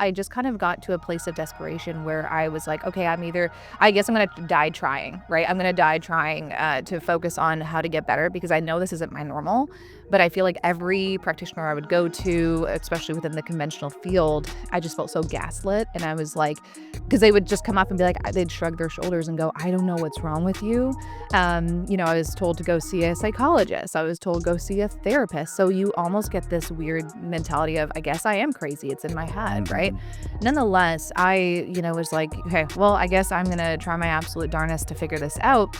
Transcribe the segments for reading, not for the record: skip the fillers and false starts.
I just kind of got to a place of desperation where I was like, okay, I guess I'm going to die trying, right? I'm going to die trying to focus on how to get better because I know this isn't my normal. But I feel like every practitioner I would go to, especially within the conventional field, I just felt so gaslit. And I was like, because they would just come up and be like, they'd shrug their shoulders and go, I don't know what's wrong with you. I was told to go see a psychologist. I was told go see a therapist. So you almost get this weird mentality of, I guess I am crazy. It's in my head, right? Nonetheless, was like, okay, well, I guess I'm going to try my absolute darnest to figure this out.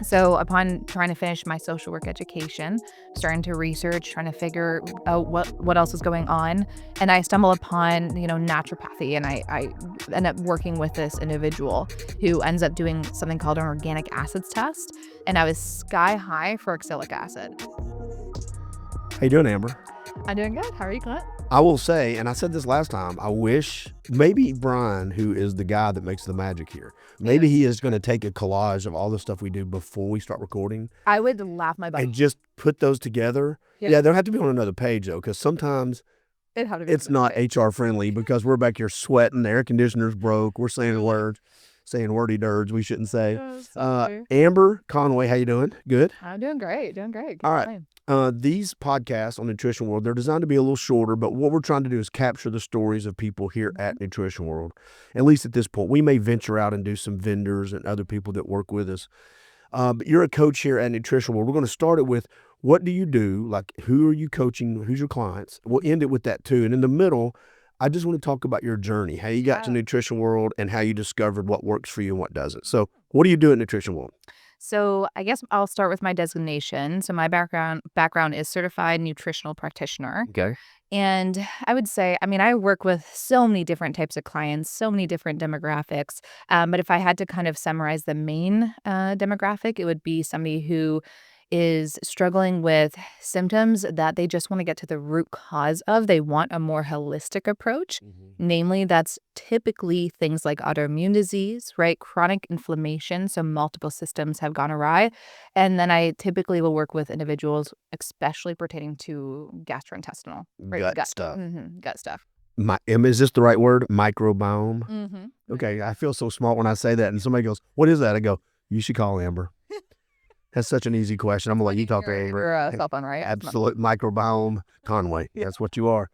So upon trying to finish my social work education, starting to research, trying to figure out what else is going on, and I stumble upon, naturopathy, and I end up working with this individual who ends up doing something called an organic acids test, and I was sky high for oxalic acid. How you doing, Amber? I'm doing good. How are you, Clint? I will say, and I said this last time, I wish maybe Brian, who is the guy that makes the magic here, maybe he is going to take a collage of all the stuff we do before we start recording. I would laugh my butt And off. just put those together. Yeah, they'll have to be on another page, though, because sometimes it's not HR friendly because we're back here sweating, the air conditioner's broke, we're saying words, saying wordy dirds we shouldn't say. Amber Conway, how you doing? Good? I'm doing great. All right. These podcasts on Nutrition World, they're designed to be a little shorter, but what we're trying to do is capture the stories of people here at Nutrition World. At least at this point, we may venture out and do some vendors and other people that work with us. But you're a coach here at Nutrition World. We're going to start it with, what do you do? Like, who are you coaching? Who's your clients? We'll end it with that too. And in the middle, I just want to talk about your journey, how you got to Nutrition World and how you discovered what works for you and what doesn't. So what do you do at Nutrition World? So I guess I'll start with my designation. So my background is certified nutritional practitioner. Okay. And I would say, I work with so many different types of clients, so many different demographics. But if I had to kind of summarize the main demographic, it would be somebody who is struggling with symptoms that they just want to get to the root cause of. They want a more holistic approach. Namely, that's typically things like autoimmune disease, right? Chronic inflammation. So multiple systems have gone awry. And then I typically will work with individuals, especially pertaining to gastrointestinal, right? Gut stuff. Gut stuff. Is this the right word? Microbiome? Okay, I feel so smart when I say that. And somebody goes, what is that? I go, you should call Amber. That's such an easy question. I'm going to let you talk to Amber. You're a cell phone, right? Absolute microbiome Conway. That's what you are.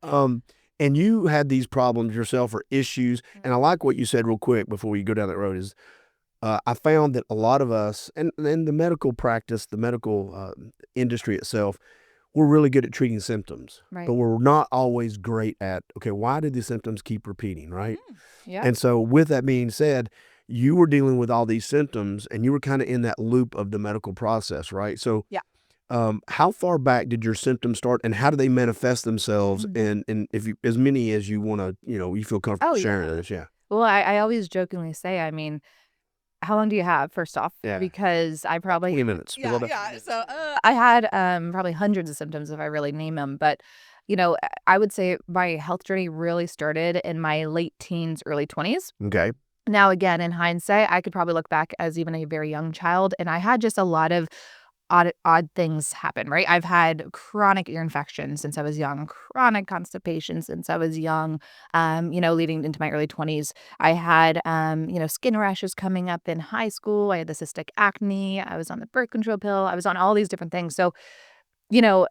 And you had these problems yourself or issues. And I like what you said real quick before we go down that road is, I found that a lot of us, and the medical practice, the medical industry itself, we're really good at treating symptoms. Right. But we're not always great at, okay, why did the symptoms keep repeating, right? Yeah. And so with that being said, you were dealing with all these symptoms and you were kind of in that loop of the medical process, right? So how far back did your symptoms start and how do they manifest themselves? And if you, as many as you want to, you feel comfortable sharing this. Yeah. Well, I always jokingly say, how long do you have, first off? Yeah. Because I probably 20 minutes. So I had probably hundreds of symptoms if I really name them. But, I would say my health journey really started in my late teens, early 20s. Okay. Now, again, in hindsight, I could probably look back as even a very young child, and I had just a lot of odd things happen, right? I've had chronic ear infections since I was young, chronic constipation since I was young, leading into my early 20s. I had, skin rashes coming up in high school. I had the cystic acne. I was on the birth control pill. I was on all these different things. So,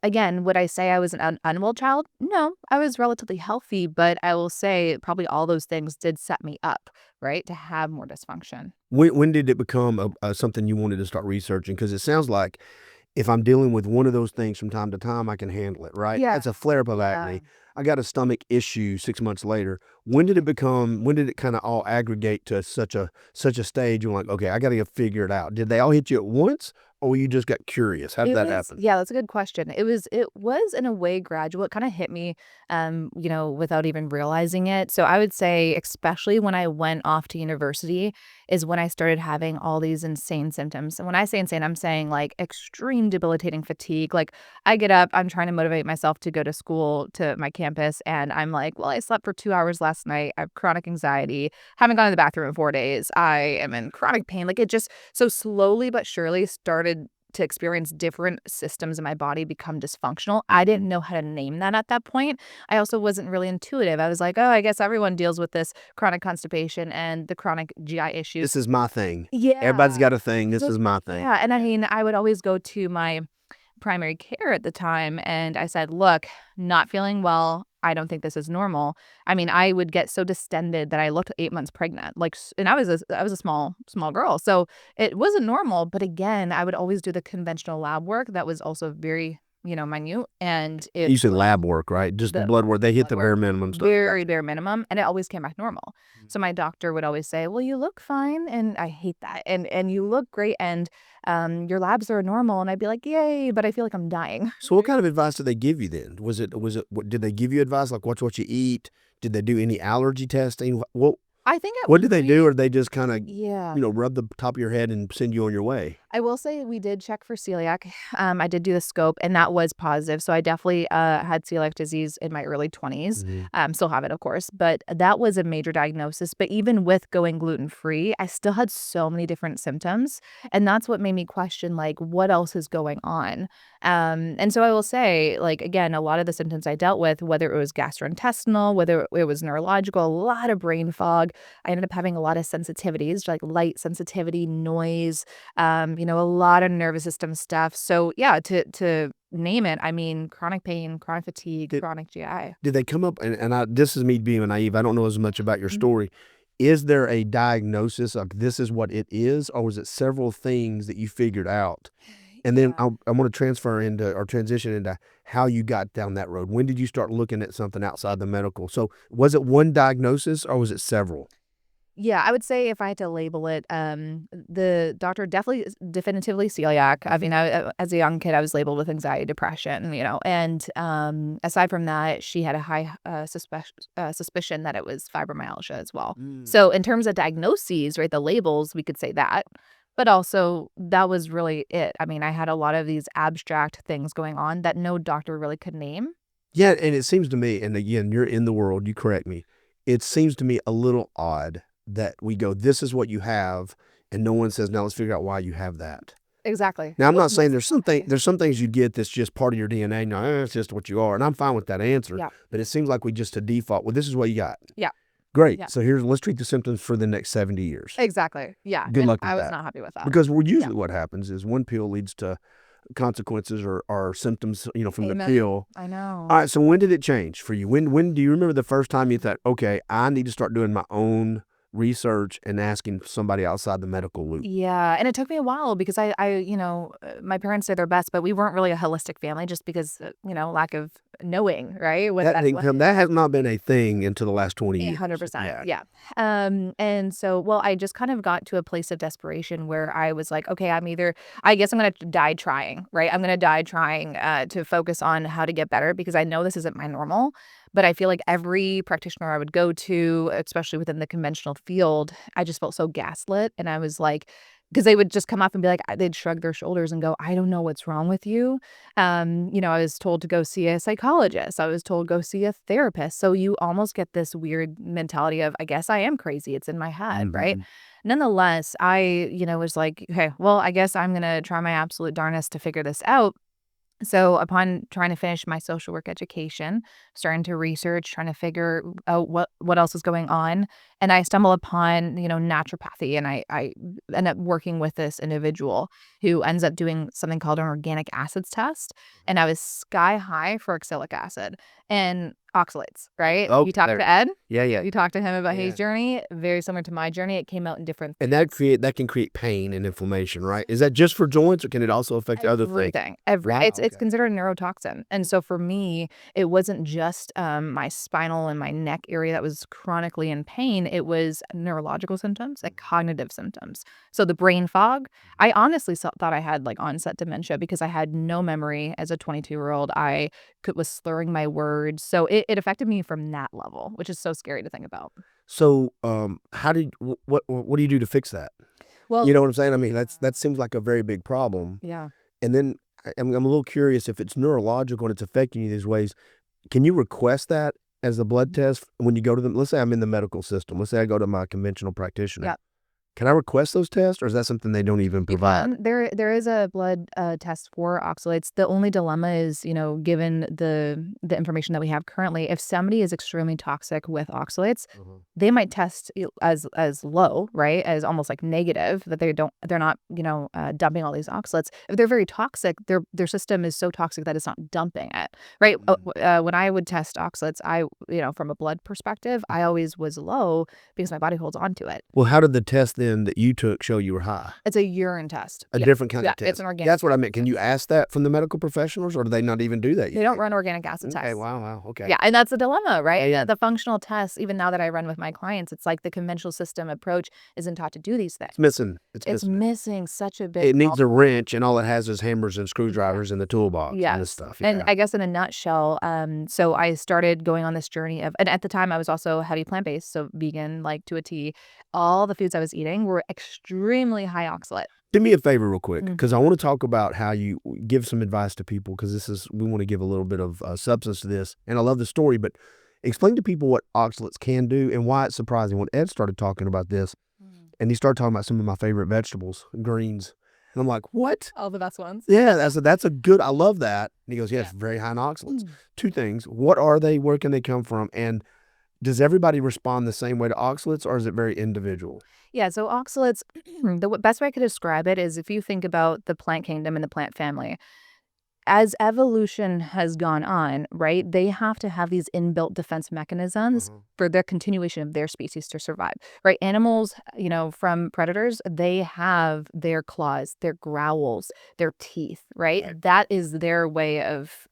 again, would I say I was an unwell child? No, I was relatively healthy, but I will say probably all those things did set me up, right, to have more dysfunction. When did it become something you wanted to start researching? Because it sounds like if I'm dealing with one of those things from time to time, I can handle it, right? Yeah. It's a flare-up of acne. I got a stomach issue 6 months later. When did it kind of all aggregate to such a stage? You're like, okay, I got to figure it out. Did they all hit you at once? Or you just got curious? How did that happen? Yeah, that's a good question. It was in a way gradual. It kind of hit me, without even realizing it. So I would say, especially when I went off to university, is when I started having all these insane symptoms. And when I say insane, I'm saying like extreme debilitating fatigue. Like I get up, I'm trying to motivate myself to go to school, to my campus, and I'm like, well, I slept for 2 hours last night. I have chronic anxiety, haven't gone to the bathroom in 4 days. I am in chronic pain. Like it just so slowly but surely started to experience different systems in my body become dysfunctional. I didn't know how to name that at that point. I also wasn't really intuitive. I was like, oh, I guess everyone deals with this chronic constipation and the chronic GI issues. This is my thing. Everybody's Yeah. got a thing. This So is my thing. yeah, and I mean, I would always go to my primary care at the time, and I said, "Look, not feeling well. I don't think this is normal." I mean, I would get so distended that I looked 8 months pregnant, like, and I was a small girl, so it wasn't normal, but again, I would always do the conventional lab work that was also very, minute, and it You said was lab work, right? Just the blood work. They hit blood the work, bare minimum stuff. very Gotcha. bare minimum, and it always came back normal. Mm. So my doctor would always say, "Well, you look fine," and I hate that, and "You look great, and, your labs are normal," and I'd be like, "Yay," but I feel like I'm dying. So what kind of advice did they give you then? Was it what did they give you advice like watch what you eat? Did they do any allergy testing? I think at What one did they do, point or they just kinda, yeah. rub the top of your head and send you on your way? I will say we did check for celiac. I did do the scope, and that was positive. So I definitely had celiac disease in my early 20s. Mhm. Still have it, of course, but that was a major diagnosis. But even with going gluten free, I still had so many different symptoms, and that's what made me question like what else is going on. And so I will say, like again, a lot of the symptoms I dealt with, whether it was gastrointestinal, whether it was neurological, a lot of brain fog. I ended up having a lot of sensitivities, like light sensitivity, noise, a lot of nervous system stuff. So yeah, to name it, I mean, chronic pain, chronic fatigue, Did chronic GI. did they come up and this is me being naive, I don't know as much about your Mhm. story. Is there a diagnosis of this is what it is, or was it several things that you figured out? And then Yeah. I wanna transfer into or transition into how you got down that road. When did you start looking at something outside the medical? So, was it one diagnosis or was it several? Yeah, I would say if I had to label it, the doctor definitely definitively celiac. I mean, as a young kid, I was labeled with anxiety, depression, and aside from that, she had a high suspicion that it was fibromyalgia as well. Mm. So in terms of diagnoses, right, the labels, we could say that, but also that was really it. I mean, I had a lot of these abstract things going on that no doctor really could name. Yeah, and it seems to me, and again, you're in the world, you correct me. It seems to me a little odd that we go, "This is what you have," and no one says, "Now let's figure out why you have that." Exactly. Now, I'm not saying What's why? there's some things you get that's just part of your DNA. No, it's just what you are, and I'm fine with that answer. Yeah. But it seems like we just to default. Well, this is what you got. Yeah. Great. Yeah. So let's treat the symptoms for the next 70 years. Exactly. Yeah. Good And luck I with was that. not happy with that. Because Yeah. usually what happens is one pill leads to consequences or symptoms, from the Amen. pill. I All know. right. So when did it change for you? When do you remember the first time you thought, okay, I need to start doing my own research and asking somebody outside the medical loop? Yeah, and it took me a while because my parents did their best, but we weren't really a holistic family just because, lack of knowing, right? What That that didn't what come. That has not been a thing until the last 20 years. 100%. Yeah. Yeah. And so, well, I just kind of got to a place of desperation where I was like, okay, I guess I'm going to die trying, right? I'm going to die trying to focus on how to get better because I know this isn't my normal. But I feel like every practitioner I would go to, especially within the conventional field, I just felt so gaslit. And I was like, because they would just come up and be like, they'd shrug their shoulders and go, I don't know what's wrong with you. I was told to go see a psychologist. I was told go see a therapist. So you almost get this weird mentality of, I guess I am crazy. It's in my head, right? Mhm. Nonetheless, I was like, okay, well, I guess I'm going to try my absolute darnest to figure this out. So upon trying to finish my social work education, starting to research, trying to figure out what else is going on, and I stumble upon, naturopathy, and I end up working with this individual who ends up doing something called an organic acids test, and I was sky high for oxalic acid and oxalates, right? Oh, You talked there. to Ed? Yeah, yeah. You talked to him about his Yeah. journey, very similar to my journey. It came out in different And things. that can create pain and inflammation, right? Is that just for joints, or can it also affect other things? Everything, Wow, it's okay. considered a neurotoxin, and so for me, it wasn't just, my spinal and my neck area that was chronically in pain, it was neurological symptoms and cognitive symptoms. So the brain fog, I honestly thought I had, like, onset dementia because I had no memory as a 22-year-old. I was slurring my words, so it affected me from that level, which is so scary to think about. So, how did what do you do to fix that? You Well know what I'm saying? I mean, that seems like a very big problem. yeah. And then I'm a little curious if it's neurological and it's affecting you these ways. Can you request that as a blood test when you go to them? Let's say I'm in the medical system. Let's say I go to my conventional practitioner. Yeah. Can I request those tests, or is that something they don't even provide? There is a blood test for oxalates. The only dilemma is, given the information that we have currently, if somebody is extremely toxic with oxalates, they might test as low, right, as almost like negative, that they're not dumping all these oxalates. If they're very toxic, their system is so toxic that it's not dumping it, right? When I would test oxalates, from a blood perspective, I always was low because my body holds on to it. Well, how did the test then that you took show you were high? It's a urine test. A different kind Yeah, of test. it's an organic. That's what I meant. Can you ask that from the medical professionals, or do they not even do that yet? They don't run organic acid tests. Okay, wow, okay. Yeah, and that's the dilemma, right? Yeah. The functional tests, even now that I run with my clients, it's like the conventional system approach isn't taught to do these things. It's missing. It's missing such a big. It needs a wrench, and all it has is hammers and screwdrivers in the toolbox and this stuff. And I guess in a nutshell, so I started going on this journey of, and at the time I was also heavy plant-based, so vegan, like to a T. All the foods I was eating were extremely high oxalate. Do me a favor real quick, because I want to talk about how you give some advice to people, because we want to give a little bit of substance to this, and I love the story, but explain to people what oxalates can do and why it's surprising. When Ed started talking about this, and he started talking about some of my favorite vegetables, greens, and I'm like, what? All the best ones. Yeah, that's a good, I love that. And he goes, yes, very high in oxalates. Two things, what are they, where can they come from, and does everybody respond the same way to oxalates, or is it very individual? Yeah, so oxalates, the best way I could describe it is if you think about the plant kingdom and the plant family. As evolution has gone on, right, they have to have these inbuilt defense mechanisms for the continuation of their species to survive, right? Animals, from predators, they have their claws, their growls, their teeth, right? That is their way of,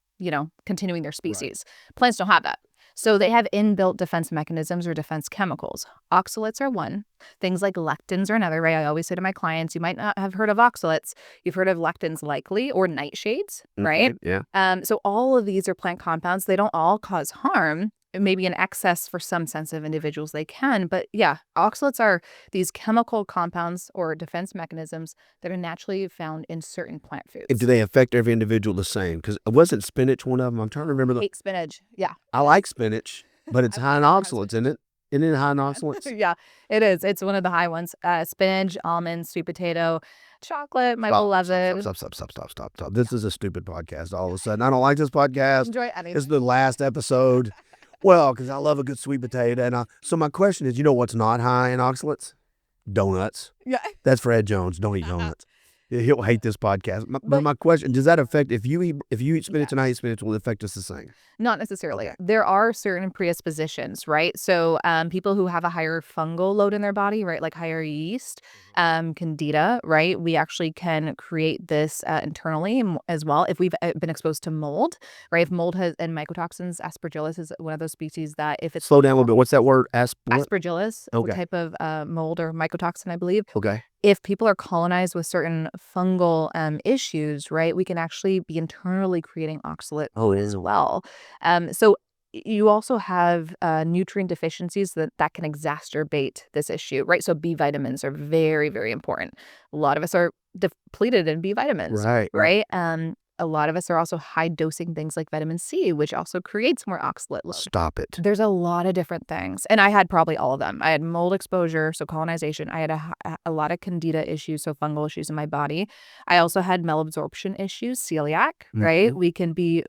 continuing their species. Plants don't have that. So they have inbuilt defense mechanisms or defense chemicals. Oxalates are one. Things like lectins are another, right? I always say to my clients, you might not have heard of oxalates. You've heard of lectins likely, or nightshades, right? Yeah. So all of these are plant compounds. They don't all cause harm. Maybe in excess for some sensitive individuals they can, but yeah, oxalates are these chemical compounds or defense mechanisms that are naturally found in certain plant foods. And do they affect every individual the same? Because wasn't spinach one of them? I'm trying to remember. I hate spinach. Yeah. I like spinach, but it's high in oxalates, isn't it? Isn't it high in oxalates? Yeah, it is. It's one of the high ones. Spinach, almonds, sweet potato, chocolate, my beloved. Stop. This is a stupid podcast all of a sudden. I don't like this podcast. Enjoy anything. This is the last episode. Well, because I love a good sweet potato. And so my question is, what's not high in oxalates? Donuts. Yeah. That's for Ed Jones. Don't eat donuts. He'll hate this podcast. But my question, does that affect, if you eat spinach and I eat spinach, will it affect us the same? Not necessarily. Okay. There are certain predispositions, right? So people who have a higher fungal load in their body, right, like higher yeast, candida, right, we actually can create this internally as well if we've been exposed to mold, right? If mold has, and mycotoxins, aspergillus is one of those species that if it's... Slow down a little bit. What's that word? Aspergillus, Okay. a type of mold or mycotoxin, I believe. Okay. If people are colonized with certain fungal issues, right, we can actually be internally creating oxalate as well. So you also have nutrient deficiencies that can exacerbate this issue, right? So B vitamins are very, very important. A lot of us are depleted in B vitamins, right? A lot of us are also high dosing things like vitamin C, which also creates more oxalate load. Stop it. There's a lot of different things. And I had probably all of them. I had mold exposure, so colonization. I had a lot of candida issues, so fungal issues in my body. I also had malabsorption issues, celiac, right? We can be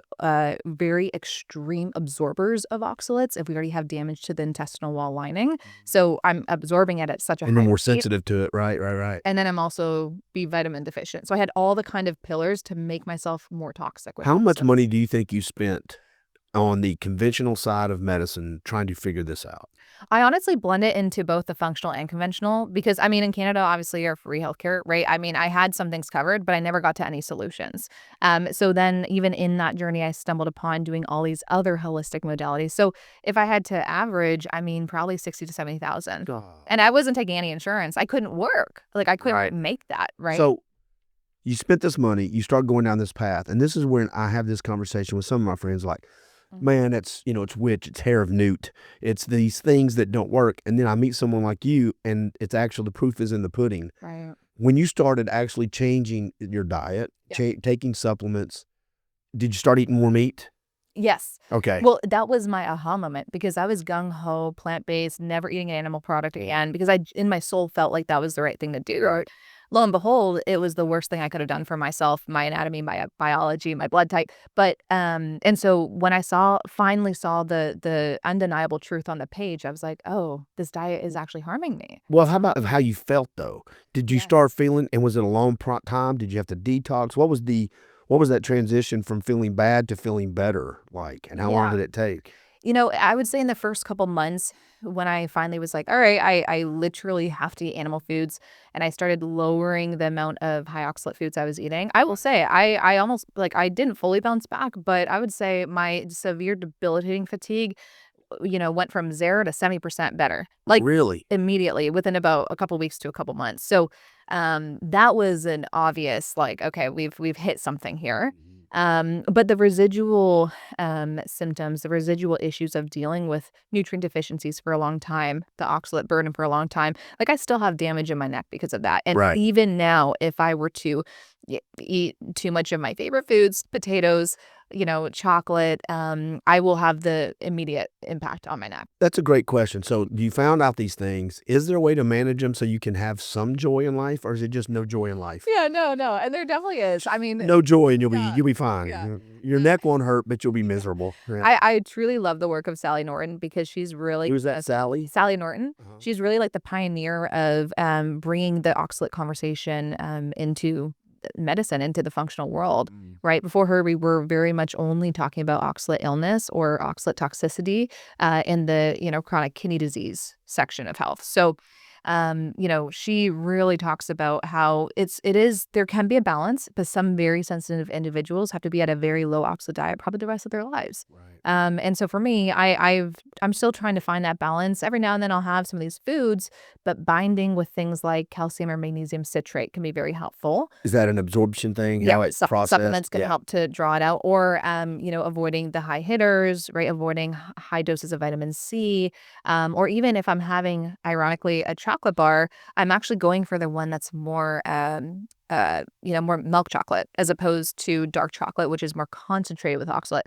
very extreme absorbers of oxalates if we already have damage to the intestinal wall lining. So I'm absorbing it at such a high And we're more rate. sensitive to it. Right. And then I'm also B vitamin deficient. So I had all the kind of pillars to make myself more toxic with How much oxalates. money do you think you spent on the conventional side of medicine trying to figure this out? I honestly blend it into both the functional and conventional because, in Canada, obviously, you're free healthcare, right? I had some things covered, but I never got to any solutions. So then even in that journey, I stumbled upon doing all these other holistic modalities. So if I had to average, probably 60 to 70,000. And I wasn't taking any insurance. I couldn't work. Like I couldn't make that, right? So you spent this money, you start going down this path. And this is when I have this conversation with some of my friends like, man, it's witch, it's hair of newt. It's these things that don't work. And then I meet someone like you and it's actually, the proof is in the pudding. Right. When you started actually changing your diet, taking supplements, did you start eating more meat? Yes. Okay. Well, that was my aha moment because I was gung-ho, plant-based, never eating an animal product again because I in my soul felt like that was the right thing to do. Right? Lo and behold, it was the worst thing I could have done for myself, my anatomy, my biology, my blood type. But and so when I finally saw the undeniable truth on the page, I was like, "Oh, this diet is actually harming me." Well, how about how you felt though? Did you start Yes. feeling, and was it a long time? Did you have to detox? What was that transition from feeling bad to feeling better like, and how long Yeah. did it take? I would say in the first couple months when I finally was like, all right, I literally have to eat animal foods and I started lowering the amount of high oxalate foods I was eating. I will say I almost like I didn't fully bounce back, but I would say my severe debilitating fatigue, went from 0 to 70% better. Like Really? immediately within about a couple weeks to a couple months. So that was an obvious like, okay, we've hit something here. But the residual symptoms, the residual issues of dealing with nutrient deficiencies for a long time, the oxalate burden for a long time, like I still have damage in my neck because of that. And Right. even now, if I were to eat too much of my favorite foods, potatoes, chocolate, I will have the immediate impact on my neck. That's a great question. So you found out these things. Is there a way to manage them so you can have some joy in life, or is it just no joy in life? Yeah, no, no, and there definitely is. I mean, No joy and yeah, you'll be yeah. fine. Your neck won't hurt, but you'll be miserable. Yeah. I truly love the work of Sally Norton because she's really Who's that, Sally? Sally Norton. Uh-huh. She's really like the pioneer of bringing the oxalate conversation into medicine, into the functional world. Mm. Right before her, we were very much only talking about oxalate illness or oxalate toxicity in the chronic kidney disease section of health. So she really talks about how there can be a balance, but some very sensitive individuals have to be at a very low oxalate diet probably the rest of their lives. Right. And so for me, I'm still trying to find that balance. Every now and then I'll have some of these foods, but binding with things like calcium or magnesium citrate can be very helpful. Is that an absorption thing? Yeah, How it's processed? supplements can Yeah. help to draw it out or, avoiding the high hitters, right? Avoiding high doses of vitamin C, or even if I'm having, ironically, a chocolate bar, I'm actually going for the one that's more, more milk chocolate as opposed to dark chocolate, which is more concentrated with oxalate.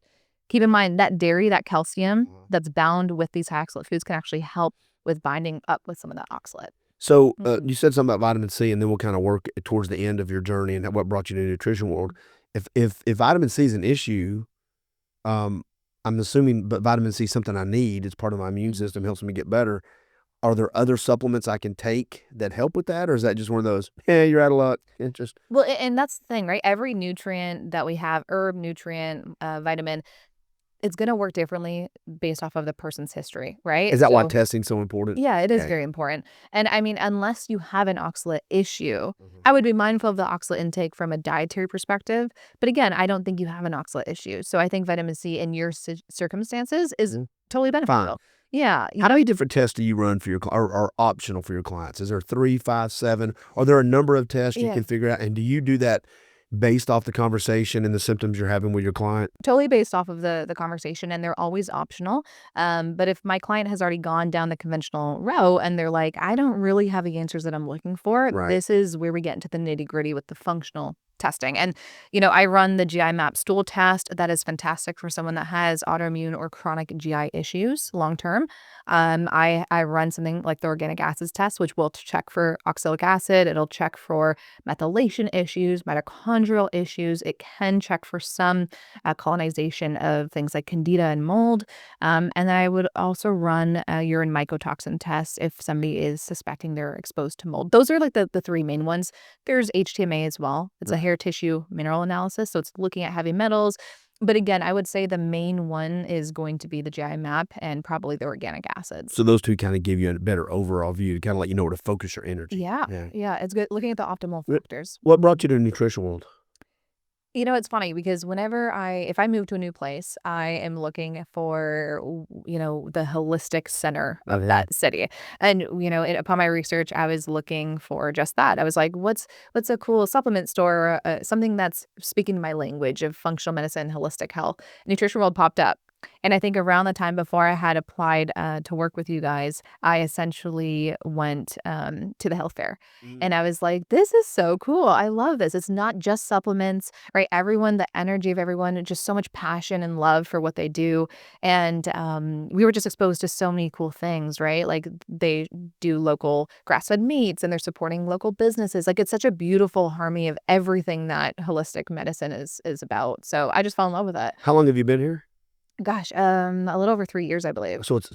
Keep in mind that dairy, that calcium Uh-huh. that's bound with these high oxalate foods can actually help with binding up with some of that oxalate. So Mhm. you said something about vitamin C, and then we'll kind of work towards the end of your journey and what brought you to the nutrition world. If vitamin C is an issue, um, I'm assuming, but vitamin C is something I need. It's part of my immune Mhm. system, helps me get better. Are there other supplements I can take that help with that, or is that just one of those? Yeah, you're out of luck. It just Well, and that's the thing, right? Every nutrient that we have, herb, nutrient, vitamin, it's gonna work differently based off of the person's history, right? is that why So testing's so important? yeah, it is Okay. very important. And I mean, unless you have an oxalate issue, Mhm. I would be mindful of the oxalate intake from a dietary perspective. But again, I don't think you have an oxalate issue. So I think vitamin C in your circumstances is Mhm. totally Fine. beneficial. Yeah. How many different tests do you run for your or are optional for your clients? Is there 3, 5, 7? Are there a number of tests you Yeah. can figure out? And do you do that based off the conversation and the symptoms you're having with your client? Totally based off of the conversation, and they're always optional. But if my client has already gone down the conventional route and they're like, I don't really have the answers that I'm looking for, Right. this is where we get into the nitty-gritty with the functional testing. And I run the GI map stool test. That is fantastic for someone that has autoimmune or chronic GI issues long term. I run something like the organic acids test, which will check for oxalic acid. It'll check for methylation issues, mitochondrial issues. It can check for some colonization of things like candida and mold. And then I would also run a urine mycotoxin test if somebody is suspecting they're exposed to mold. Those are like the three main ones. There's HTMA as well. It's a Right. hair tissue mineral analysis. So it's looking at heavy metals. But again, I would say the main one is going to be the GI map and probably the organic acids. So those 2 kinda give you a better overall view to kinda let you know where to focus your energy. Yeah. Yeah. Yeah. It's good looking at the optimal factors. What brought you to the nutrition world? It's funny because if I move to a new place, I am looking for, the holistic center of Yeah. that city. And, upon my research, I was looking for just that. I was like, what's a cool supplement store, something that's speaking my language of functional medicine, holistic health. Nutrition World popped up. And I think around the time before I had applied to work with you guys, I essentially went to the health fair. And I was like, this is so cool. I love this. It's not just supplements, right? Everyone, the energy of everyone, and just so much passion and love for what they do. And we were just exposed to so many cool things, right? Like they do local grass-fed meats and they're supporting local businesses. Like it's such a beautiful harmony of everything that holistic medicine is about. So I just fell in love with it. How long have you been here? Gosh, a little over 3 years, I believe. So it's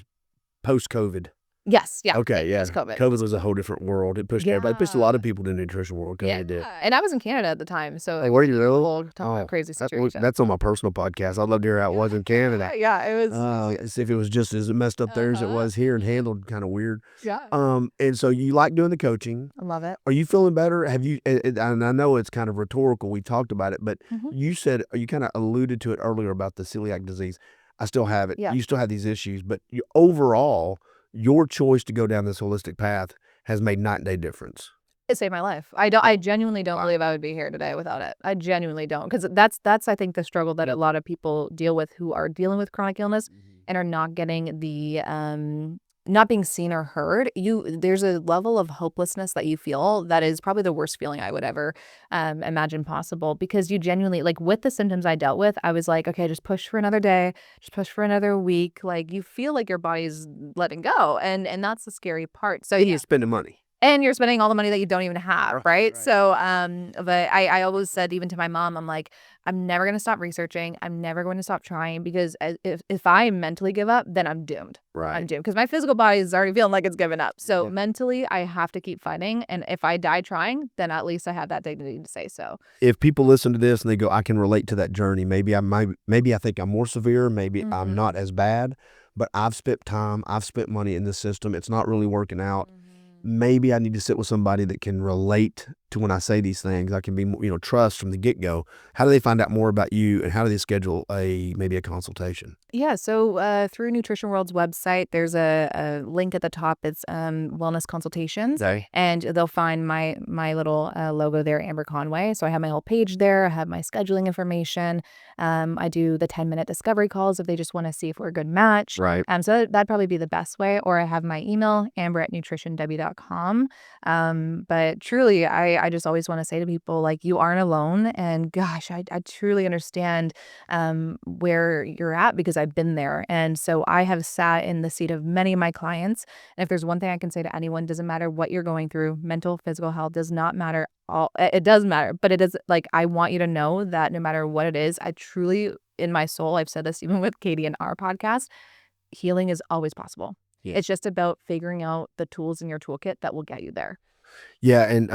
post-COVID. Yes, yeah. Okay, yeah. Post-COVID. COVID was a whole different world. It pushed everybody. It pushed a lot Yeah. of people to the nutrition world. Yeah. COVID did. And I was in Canada at the time, so Hey, where are you really? talk about crazy situation. That's on my personal podcast. I'd love to hear how it was in Canada. Yeah, it was. As if it was just as messed up there as it was here and handled kind of weird. Yeah. And so you like doing the coaching. I love it. Are you feeling better? Have you? And I know it's kind of rhetorical. We talked about it, but you said you kind of alluded to it earlier about the celiac disease. I still have it. Yeah. You still have these issues, but overall, your choice to go down this holistic path has made night and day difference. It saved my life. I genuinely don't believe I would be here today without it. I genuinely don't, because that's I think the struggle that a lot of people deal with who are dealing with chronic illness and are not getting the not being seen or heard. There's a level of hopelessness that you feel that is probably the worst feeling I would ever imagine possible, because you genuinely, like with the symptoms I dealt with, I was like, okay, just push for another day, just push for another week. Like you feel like your body's letting go, and that's the scary part. So you're spending money. And you're spending all the money that you don't even have, right? So, but I always said, even to my mom, I'm like, I'm never going to stop researching. I'm never going to stop trying, because if I mentally give up, then I'm doomed. Right. I'm doomed, because my physical body is already feeling like it's given up. So mentally, I have to keep fighting. And if I die trying, then at least I have that dignity to say so. If people listen to this and they go, I can relate to that journey. Maybe I think I'm more severe. Maybe I'm not as bad, but I've spent time, I've spent money in this system. It's not really working out. Maybe I need to sit with somebody that can relate to when I say these things. I can be, trust from the get-go. How do they find out more about you, and how do they schedule maybe a consultation? Yeah, so through Nutrition World's website, there's a link at the top. It's wellness consultations, and they'll find my little logo there, Amber Conway. So I have my whole page there. I have my scheduling information. I do the 10-minute discovery calls if they just want to see if we're a good match. Right. So that'd probably be the best way. Or I have my email, amber@nutritionw.com. But truly, I just always want to say to people, like, you aren't alone. And gosh, I truly understand where you're at, because I've been there. And so I have sat in the seat of many of my clients. And if there's one thing I can say to anyone, doesn't matter what you're going through, mental, physical health does not matter. It does matter, but it is, like, I want you to know that no matter what it is, I truly, in my soul, I've said this even with Katie and our podcast, healing is always possible. Yeah. It's just about figuring out the tools in your toolkit that will get you there. Yeah, and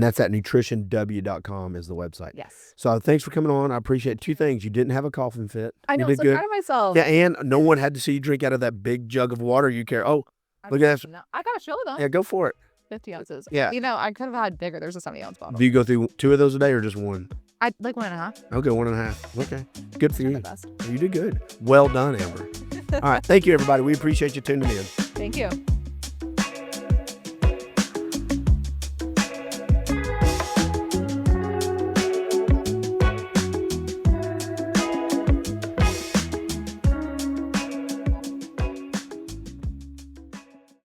that's at nutritionw.com is the website. Yes. So thanks for coming on. I appreciate two things. You didn't have a coughing fit. I know, I'm so proud of myself. Yeah, and no one had to see you drink out of that big jug of water you carry. Oh, look at that. I got to show them. Yeah, go for it. 50 ounces. Yeah. I could have had bigger. There's a 70-ounce bottle. Do you go through 2 of those a day or just one? I like 1.5. Okay, 1.5. Okay. Good for you. Best. You did good. Well done, Amber. All right. Thank you, everybody. We appreciate you tuning in. Thank you.